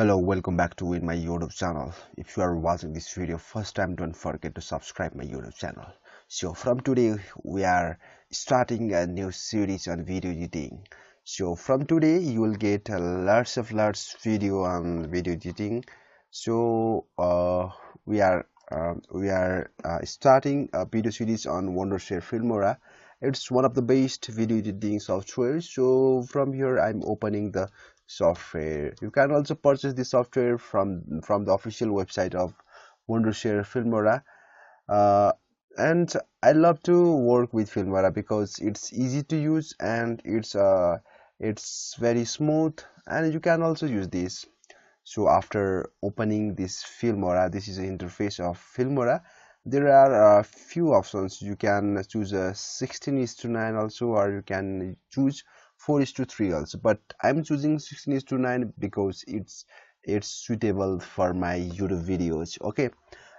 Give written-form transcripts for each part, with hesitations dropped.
Hello, welcome back to my YouTube channel. If you are watching this video first time, don't forget to subscribe my YouTube channel. So from today we are starting a new series on video editing. So from today you will get lots video on video editing. So we are starting a video series on Wondershare Filmora. It's one of the best video editing software. So from here I'm opening the software. You can also purchase the software from the official website of Wondershare Filmora. uh, and I love to work with Filmora because it's easy to use and it's very smooth, and you can also use this. So after opening this Filmora, this is the interface of Filmora. There are a few options. You can choose a 16:9 also, or you can choose 4:3 also, but I'm choosing 16:9 because it's suitable for my YouTube videos. Okay,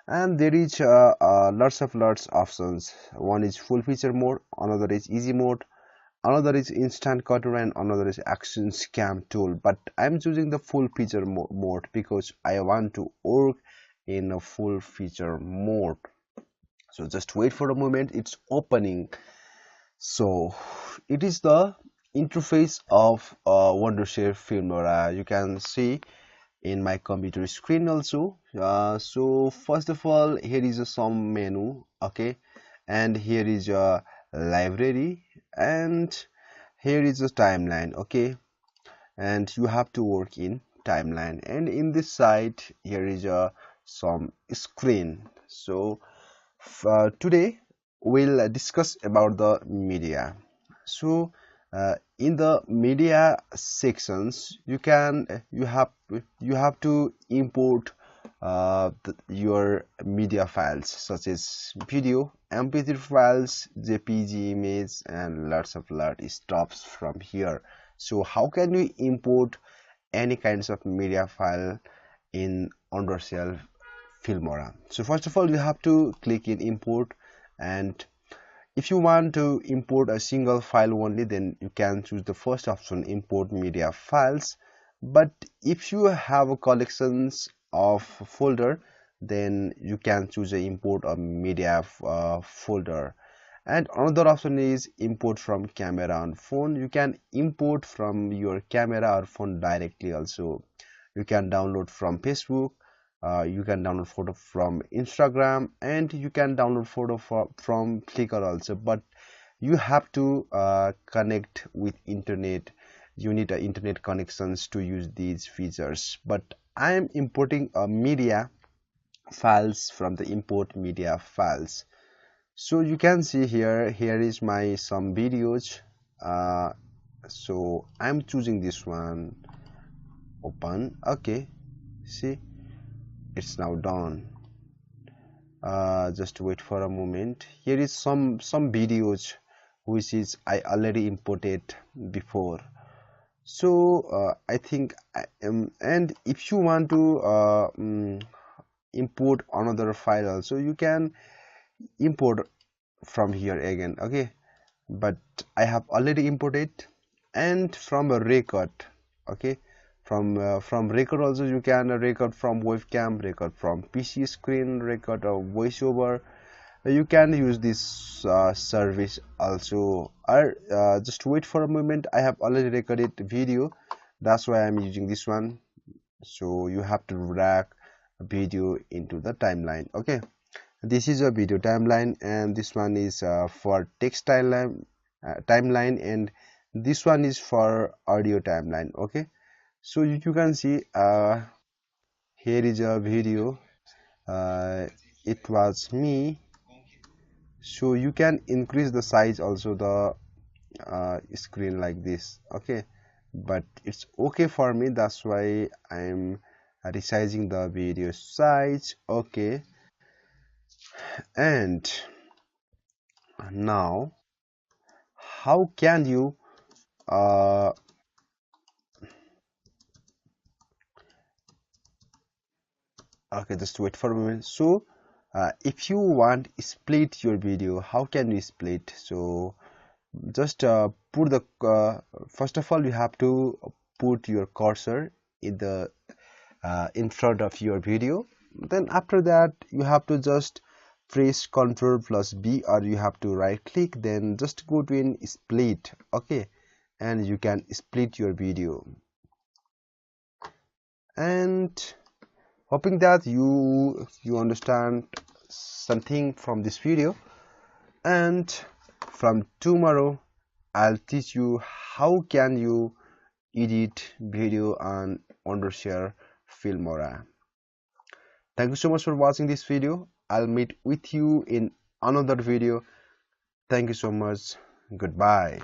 and there is lots options. One is full feature mode, another is easy mode, another is instant cutter, and another is action scam tool. But I'm choosing the full feature mode because I want to work in a full feature mode. So just wait for a moment, it's opening. So it is the interface of Wondershare Filmora. You can see in my computer screen also. So first of all, here is a some menu, okay, and here is a library, and here is a timeline, okay, and you have to work in timeline. And in this side here is a some screen. So today we'll discuss about the media. So in the media sections, you have to import your media files such as video, mp3 files, jpg image, and lots stuffs from here. So how can you import any kinds of media file in Wondershare Filmora? So first of all, you have to click in import, and if you want to import a single file only, then you can choose the first option, import media files. But if you have a collections of folder, then you can choose a import a media folder. And another option is import from camera and phone. You can import from your camera or phone directly also. You can download from Facebook, you can download photo from Instagram, and you can download photo from Flickr also. But you have to connect with internet. You need internet connections to use these features. But I am importing media files from the import media files. So you can see here is my some videos. So I'm choosing this one, open. Okay, see, it's now done. Just wait for a moment. Here is some videos which is I already imported before. So I think and if you want to import another file also, you can import from here again, okay, but I have already imported. And from a record, okay, from record also, you can record from webcam, record from PC screen, record a voiceover. You can use this service also. Or just wait for a moment, I have already recorded video, that's why I'm using this one. So you have to drag video into the timeline, okay. This is a video timeline, and this one is for text timeline, and this one is for audio timeline, okay. So you can see here is a video, uh, it was me. So you can increase the size also, the screen like this, okay, but it's okay for me, that's why I'm resizing the video size, okay. And now how can you uh, okay, just wait for a moment. So if you want split your video, how can you split? So just put the first of all, you have to put your cursor in the in front of your video. Then after that you have to just press Ctrl plus B, or you have to right click, then just go to in split. Okay, and you can split your video. And hoping that you understand something from this video, and from tomorrow I'll teach you how can you edit video on Wondershare Filmora. Thank you so much for watching this video. I'll meet with you in another video. Thank you so much. Goodbye.